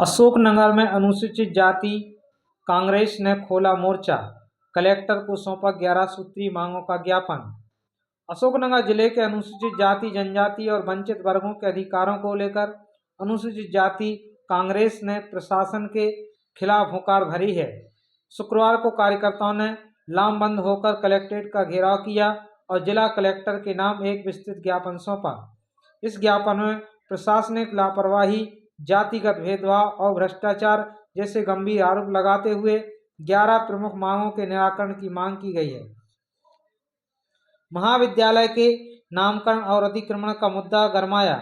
अशोकनगर में अनुसूचित जाति कांग्रेस ने खोला मोर्चा, कलेक्टर को सौंपा 11 सूत्रीय मांगों का ज्ञापन। अशोकनगर जिले के अनुसूचित जाति, जनजाति और वंचित वर्गों के अधिकारों को लेकर अनुसूचित जाति कांग्रेस ने प्रशासन के खिलाफ हुंकार भरी है। शुक्रवार को कार्यकर्ताओं ने लामबंद होकर कलेक्ट्रेट का घेराव किया और जिला कलेक्टर के नाम एक विस्तृत ज्ञापन सौंपा। इस ज्ञापन में प्रशासनिक लापरवाही, जातिगत भेदभाव और भ्रष्टाचार जैसे गंभीर आरोप लगाते हुए 11 प्रमुख मांगों के निराकरण की मांग की गई है। महाविद्यालय के नामकरण और अतिक्रमण का मुद्दा गरमाया।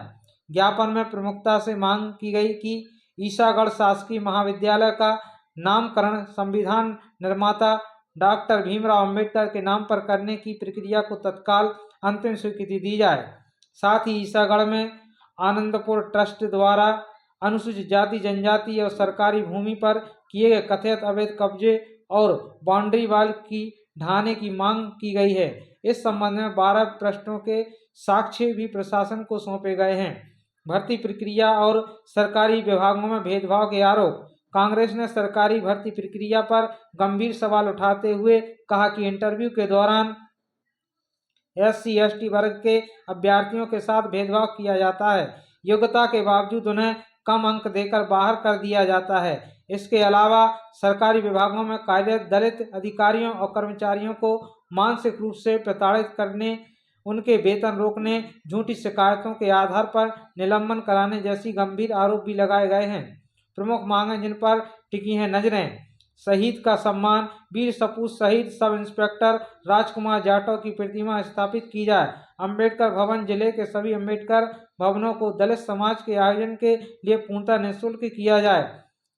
ज्ञापन में प्रमुखता से मांग की गई कि ईसागढ़ शासकीय महाविद्यालय का नामकरण संविधान निर्माता डॉक्टर भीमराव अंबेडकर के नाम पर करने की प्रक्रिया को तत्काल अंतिम स्वीकृति दी जाए। साथ ही ईसागढ़ में आनंदपुर ट्रस्ट द्वारा अनुसूचित जाति, जनजाति और सरकारी भूमि पर किए गए कथित अवैध कब्जे और बाउंड्री वाल की ढहाने की मांग की गई है। इस संबंध में 12 प्रश्नों के साक्ष्य भी प्रशासन को सौंपे गए हैं। भर्ती प्रक्रिया और सरकारी विभागों में भेदभाव के आरोप। कांग्रेस ने सरकारी भर्ती प्रक्रिया पर गंभीर सवाल उठाते हुए कहा कि इंटरव्यू के दौरान SC ST वर्ग के अभ्यर्थियों के साथ भेदभाव किया जाता है। योग्यता के बावजूद उन्हें कम अंक देकर बाहर कर दिया जाता है। इसके अलावा सरकारी विभागों में कार्यरत दलित अधिकारियों और कर्मचारियों को मानसिक रूप से प्रताड़ित करने, उनके वेतन रोकने, झूठी शिकायतों के आधार पर निलंबन कराने जैसी गंभीर आरोप भी लगाए गए हैं। प्रमुख मांगें जिन पर टिकी हैं नजरें। शहीद का सम्मान, वीर सपूत शहीद सब इंस्पेक्टर राजकुमार जाटव की प्रतिमा स्थापित की जाए। अंबेडकर भवन, जिले के सभी अंबेडकर भवनों को दलित समाज के आयोजन के लिए पूर्णतः निःशुल्क किया जाए।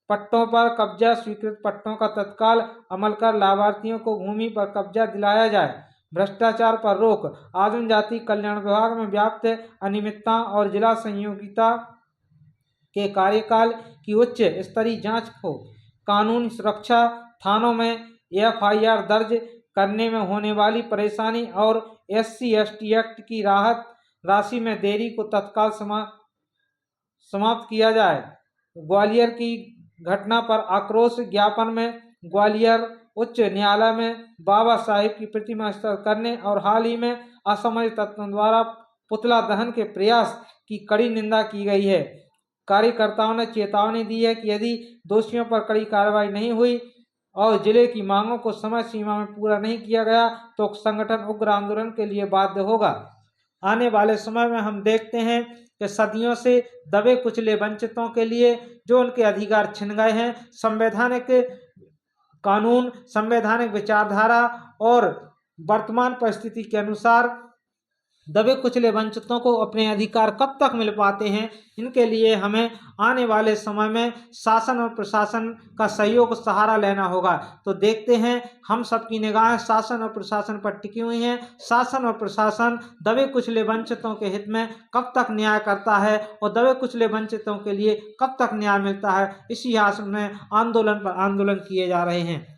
पट्टों पर कब्जा, स्वीकृत पट्टों का तत्काल अमल कर लाभार्थियों को भूमि पर कब्जा दिलाया जाए। भ्रष्टाचार पर रोक, आदिम जाति कल्याण विभाग में व्याप्त अनियमितता और जिला संयोगिता के कार्यकाल की उच्च स्तरीय जांच हो। कानून सुरक्षा, थानों में FIR दर्ज करने में होने वाली परेशानी और SC ST एक्ट की राहत राशि में देरी को तत्काल समाप्त किया जाए। ग्वालियर की घटना पर आक्रोश। ज्ञापन में ग्वालियर उच्च न्यायालय में बाबा साहेब की प्रतिमा स्थापित करने और हाल ही में असामाजिक तत्वों द्वारा पुतला दहन के प्रयास की कड़ी निंदा की गई है। कार्यकर्ताओं ने चेतावनी दी है कि यदि दोषियों पर कड़ी कार्रवाई नहीं हुई और जिले की मांगों को समय सीमा में पूरा नहीं किया गया तो संगठन उग्र आंदोलन के लिए बाध्य होगा। आने वाले समय में हम देखते हैं कि सदियों से दबे कुचले वंचितों के लिए जो उनके अधिकार छिन गए हैं, संवैधानिक कानून, संवैधानिक विचारधारा और वर्तमान परिस्थिति के अनुसार दबे कुचले वंचितों को अपने अधिकार कब तक मिल पाते हैं, इनके लिए हमें आने वाले समय में शासन और प्रशासन का सहयोग सहारा लेना होगा। तो देखते हैं, हम सबकी निगाहें शासन और प्रशासन पर टिकी हुई हैं। शासन और प्रशासन दबे कुचले वंचितों के हित में कब तक न्याय करता है और दबे कुचले वंचितों के लिए कब तक न्याय मिलता है, इसी आस में आंदोलन पर आंदोलन किए जा रहे हैं।